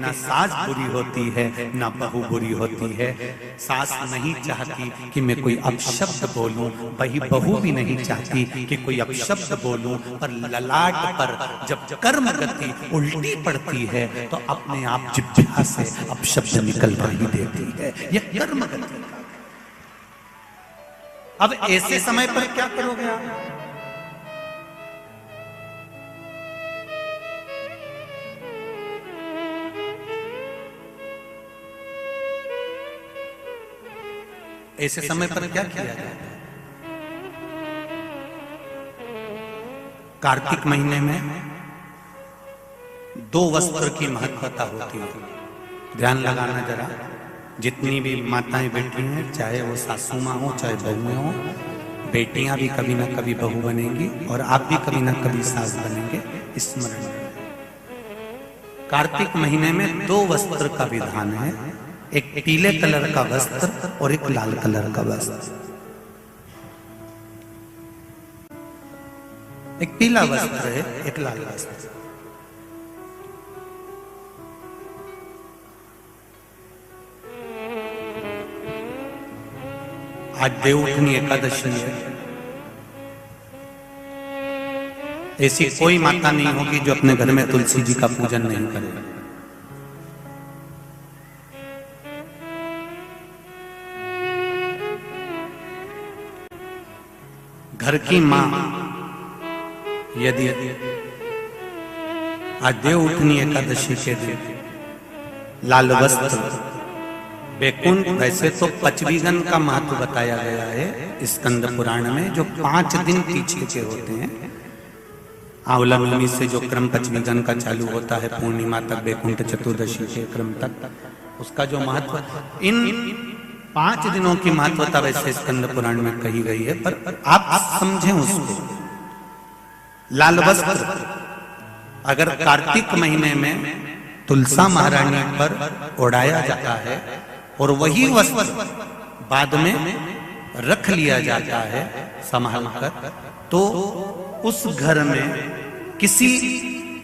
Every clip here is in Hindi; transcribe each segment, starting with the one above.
ना सास बुरी होती है ना बहू बुरी होती है। सास नहीं चाहती कि मैं कोई अपशब्द बोलूं, वही बहू भी नहीं चाहती कि कोई अपशब्द बोलूं, पर ललाट पर जब कर्म गति उल्टी पड़ती है तो अपने आप जिह्वा से अपशब्द निकलवा ही देती है। यह कर्म गति। अब ऐसे समय पर क्या करोगे आप? ऐसे समय पर क्या किया जाए? कार्तिक महीने में 2 वस्त्र की महत्वता होती है। ध्यान लगाना जरा, जितनी भी माताएं बेटी हैं, चाहे वो सासू माँ हो चाहे बहुएं हो, बेटियां भी कभी ना कभी बहू बनेंगी और आप भी कभी ना कभी सास बनेंगे। स्मरण, कार्तिक महीने में 2 वस्त्र का विधान है, एक पीले कलर का वस्त्र और एक लाल कलर का वस्त्र। एक पीला वस्त्र है, एक लाल वस्त्र। आज देवउठनी एकादशी है। ऐसी कोई माता नहीं होगी जो अपने घर में तुलसी जी का पूजन नहीं करे। घर की मां यदि आज देवउठनी एकादशी के दिन लाल वस्त्र, बैकुंठ, वैसे तो पचवीगन का महत्व बताया गया है स्कंद पुराण में, जो 5 दिन पीछे के होते हैं। आंवला नवमी से जो क्रम पचवीगन का चालू होता है पूर्णिमा तक, बैकुंठ चतुर्दशी के क्रम तक, उसका जो महत्व, इन 5 दिनों की महत्वता वैसे स्कंद पुराण में कही गई है, पर आप समझें उसको। लाल वस्त्र अगर कार्तिक महीने में तुलसा महारानी पर ओढ़ाया जाता है और वही वस्त्र बाद में रख लिया जाता है संभाल कर, तो उस घर में किसी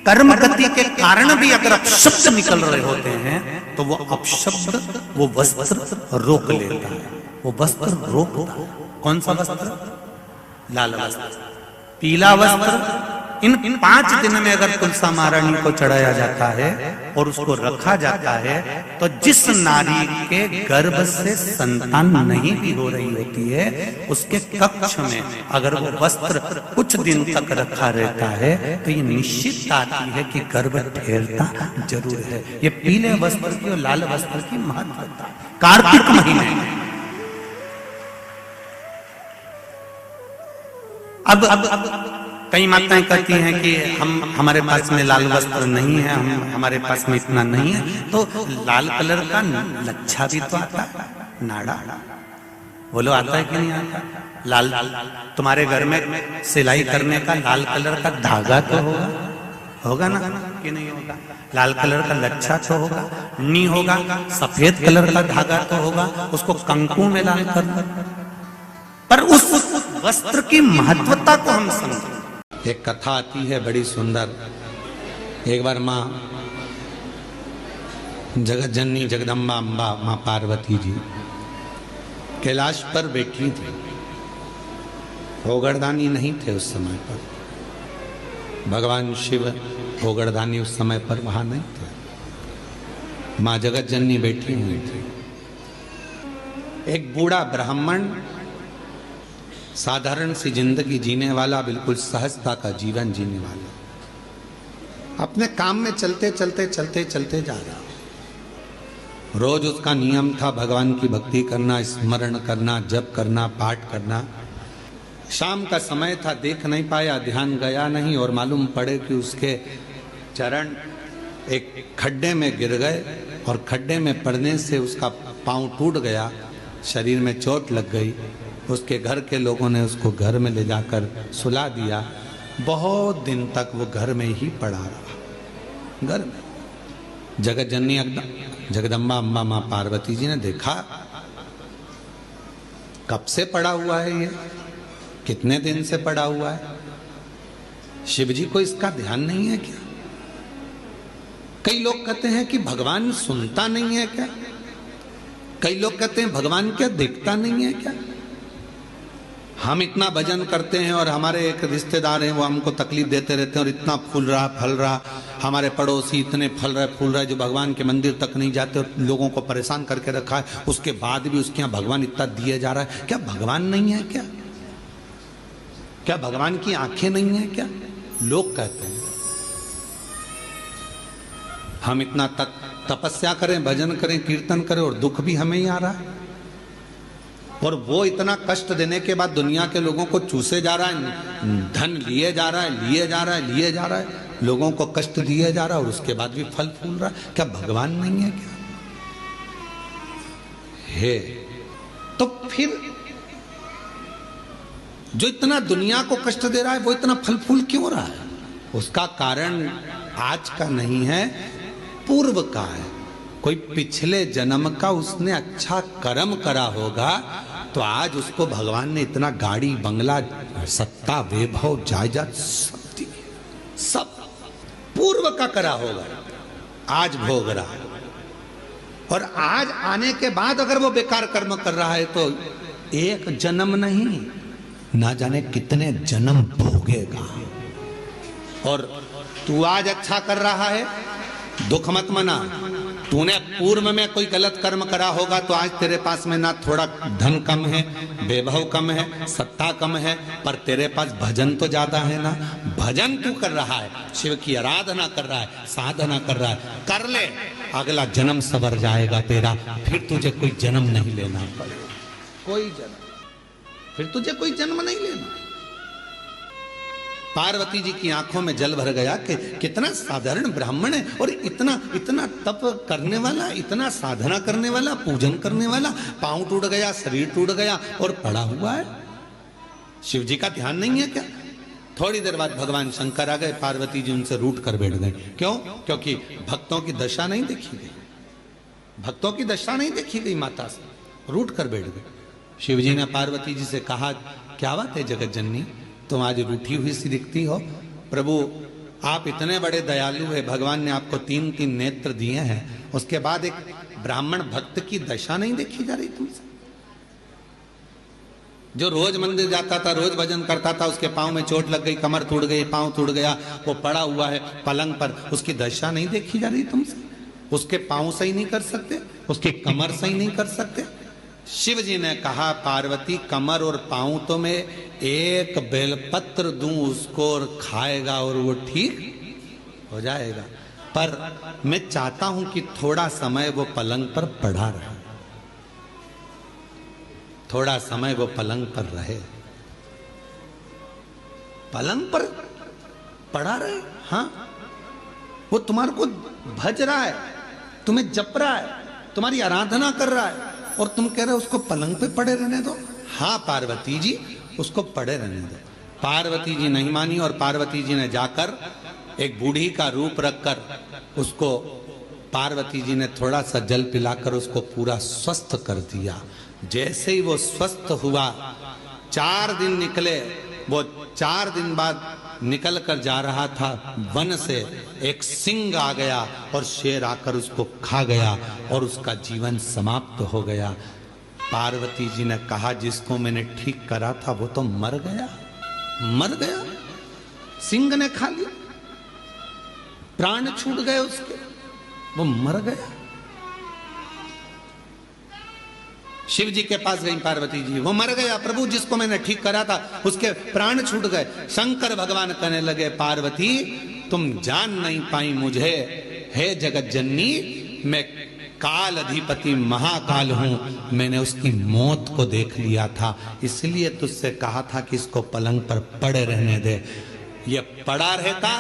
कर्म गति के कारण भी अगर अपशब्द निकल रहे होते हैं तो वो अपशब्द वो वस्त्र रोक लेता है। वो वस्त्र रोकता है। कौन सा वस्त्र? लाल वस्त्र, पीला वस्त्र। इन 5 दिन में अगर तुलसा महारानी को चढ़ाया जाता है और उसको रखा जाता है तो जिस नारी के गर्भ से संतान नहीं भी हो रही होती है, उसके कक्ष में अगर वो वस्त्र कुछ दिन तक रखा रहता है तो ये निश्चित आती है कि गर्भ ठहरता जरूर है। ये पीले वस्त्र की और लाल वस्त्र की महत्वता कार्तिक महीने में। अब कई माताएं कहती हैं कि हमारे पास में लाल वस्त्र नहीं है, हमारे पास में इतना नहीं है, तो लाल कलर का लच्छा भी तो आता है, नाड़ा। बोलो आता है कि नहीं आता? लाल तुम्हारे घर में सिलाई करने का लाल कलर का धागा तो होगा, होगा ना कि नहीं होगा? लाल कलर का लच्छा तो होगा, नहीं होगा सफेद कलर का धागा तो होगा, उसको कंकु में लाल कर। पर उस वस्त्र की महत्वता को हम समझें। एक कथा आती है बड़ी सुंदर। एक बार माँ जगत जननी जगदम्बा अम्बा माँ पार्वती जी कैलाश पर बैठी थी। भोगड़दानी नहीं थे उस समय पर, भगवान शिव भोगड़दानी उस समय पर वहां नहीं थे। माँ जगत जननी बैठी हुई थी। एक बूढ़ा ब्राह्मण, साधारण सी जिंदगी जीने वाला, बिल्कुल सहजता का जीवन जीने वाला, अपने काम में चलते चलते चलते चलते जा रहा। रोज उसका नियम था भगवान की भक्ति करना, स्मरण करना, जप करना, पाठ करना। शाम का समय था, देख नहीं पाया, ध्यान गया नहीं और मालूम पड़े कि उसके चरण एक खड्डे में गिर गए और खड्डे में पड़ने से उसका पांव टूट गया, शरीर में चोट लग गई। उसके घर के लोगों ने उसको घर में ले जाकर सुला दिया। बहुत दिन तक वो घर में ही पड़ा रहा। घर में जगत जननी जगदम्बा अम्बा माँ पार्वती जी ने देखा, कब से पड़ा हुआ है ये, कितने दिन से पड़ा हुआ है, शिव जी को इसका ध्यान नहीं है क्या? कई लोग कहते हैं कि भगवान सुनता नहीं है क्या? कई लोग कहते हैं भगवान क्या देखता नहीं है क्या? हम इतना भजन करते हैं और हमारे एक रिश्तेदार हैं, वो हमको तकलीफ देते रहते हैं और इतना फूल रहा फल रहा, हमारे पड़ोसी इतने फल रहे फूल रहे जो भगवान के मंदिर तक नहीं जाते और लोगों को परेशान करके रखा है, उसके बाद भी उसके यहाँ भगवान इतना दिए जा रहा है। क्या भगवान नहीं है क्या? क्या भगवान की आंखें नहीं है क्या? लोग कहते हैं। हम इतना तपस्या करें, भजन करें, कीर्तन करें और दुख भी हमें ही आ रहा है, और वो इतना कष्ट देने के बाद दुनिया के लोगों को चूसे जा रहा है, धन लिए जा रहा है, लिए जा रहा है, लिए जा रहा है, लोगों को कष्ट दिए जा रहा है और उसके बाद भी फल फूल रहा है। क्या भगवान नहीं है क्या? है। तो फिर जो इतना दुनिया को कष्ट दे रहा है वो इतना फल फूल क्यों रहा है? उसका कारण आज का नहीं है, पूर्व का है। कोई पिछले जन्म का उसने अच्छा कर्म करा होगा तो आज उसको भगवान ने इतना गाड़ी बंगला सत्ता वैभव जायदाद सब दी, सब पूर्व का करा होगा, आज भोग रहा है। और आज आने के बाद अगर वो बेकार कर्म कर रहा है तो एक जन्म नहीं, ना जाने कितने जन्म भोगेगा। और तू आज अच्छा कर रहा है, दुख मत मना। तूने पूर्व में कोई गलत कर्म करा होगा तो आज तेरे पास में ना थोड़ा धन कम है, वैभव कम है, सत्ता कम है, पर तेरे पास भजन तो ज्यादा है ना। भजन तू कर रहा है, शिव की आराधना कर रहा है, साधना कर रहा है, कर ले, अगला जन्म सवर जाएगा तेरा। फिर तुझे कोई जन्म नहीं लेना पड़ेगा, कोई जन्म, फिर तुझे कोई जन्म नहीं लेना। पार्वती जी की आंखों में जल भर गया कि कितना साधारण ब्राह्मण है और इतना इतना तप करने वाला, इतना साधना करने वाला, पूजन करने वाला, पांव टूट गया, शरीर टूट गया और पड़ा हुआ है। शिव जी का ध्यान नहीं है क्या? थोड़ी देर बाद भगवान शंकर आ गए, पार्वती जी उनसे रूठ कर बैठ गए। क्यों? क्योंकि भक्तों की दशा नहीं देखी गई, भक्तों की दशा नहीं देखी गई, माता से रूठ कर बैठ गए। शिव जी ने पार्वती जी से कहा, क्या बात है जगत जननी, तुम आज रूठी हुई सी दिखती हो? प्रभु आप इतने बड़े दयालु है, भगवान ने आपको 3-3 नेत्र दिए हैं, उसके बाद एक ब्राह्मण भक्त की दशा नहीं देखी जा रही तुमसे? जो रोज मंदिर जाता था, रोज भजन करता था, उसके पांव में चोट लग गई, कमर टूट गई, पांव टूट गया, वो पड़ा हुआ है पलंग पर, उसकी दशा नहीं देखी जा रही तुमसे? उसके पांव सही नहीं कर सकते, उसकी कमर सही नहीं कर सकते? शिव जी ने कहा, पार्वती कमर और पांव तो मैं एक बेलपत्र दूं उसको और खाएगा और वो ठीक हो जाएगा, पर मैं चाहता हूं कि थोड़ा समय वो पलंग पर पड़ा रहे, थोड़ा समय वो पलंग पर रहे, पलंग पर पड़ा रहे। हाँ, वो तुम्हारे को भज रहा है, तुम्हें जप रहा है, तुम्हारी आराधना कर रहा है और तुम कह रहे हो उसको पलंग पे पड़े रहने दो। हाँ पार्वती जी, उसको पड़े रहने दो। पार्वती जी नहीं मानी और पार्वती जी ने जाकर एक बूढ़ी का रूप रखकर उसको, पार्वती जी ने थोड़ा सा जल पिलाकर उसको पूरा स्वस्थ कर दिया। जैसे ही वो स्वस्थ हुआ, 4 दिन निकले, वो 4 दिन बाद निकल कर जा रहा था, वन से एक सिंह आ गया और शेर आकर उसको खा गया और उसका जीवन समाप्त हो गया। पार्वती जी ने कहा, जिसको मैंने ठीक करा था वो तो मर गया, मर गया, सिंह ने खा लिया, प्राण छूट गए उसके, वो मर गया। शिव जी के पास गई पार्वती जी, वो मर गया प्रभु, जिसको मैंने ठीक करा था उसके प्राण छूट गए। शंकर भगवान कहने लगे, पार्वती तुम जान नहीं पाई मुझे, हे जगत जननी, मैं काल अधिपति महाकाल हूं, मैंने उसकी मौत को देख लिया था, इसलिए तुझसे कहा था कि इसको पलंग पर पड़े रहने दे। ये पड़ा रहता,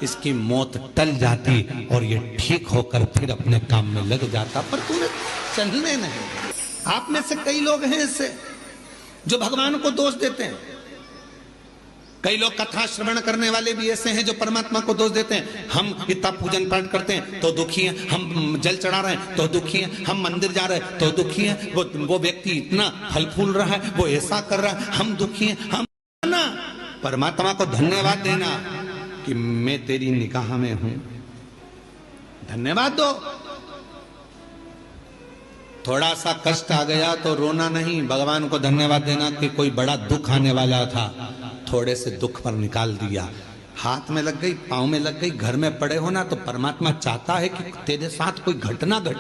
इसकी मौत टल जाती और ये ठीक होकर फिर अपने काम में लग जाता, पर तूने चलने नहीं। आप में से कई लोग हैं ऐसे जो भगवान को दोष देते हैं, कई लोग कथा श्रवण करने वाले भी ऐसे हैं जो परमात्मा को दोष देते हैं। हम इतना पूजन पाठ करते हैं तो दुखी हैं, हम जल चढ़ा रहे हैं तो दुखी हैं, हम मंदिर जा रहे हैं तो दुखी हैं, वो व्यक्ति इतना फल फूल रहा है, वो ऐसा कर रहा है, हम दुखी हैं। हम ना परमात्मा को धन्यवाद देना कि मैं तेरी निगाह में हूं, धन्यवाद दो। थोड़ा सा कष्ट आ गया तो रोना नहीं, भगवान को धन्यवाद देना कि कोई बड़ा दुख आने वाला था, थोड़े से दुख पर निकाल दिया। हाथ में लग गई, पांव में लग गई, घर में पड़े हो ना, तो परमात्मा चाहता है कि तेरे साथ कोई घटना घटे।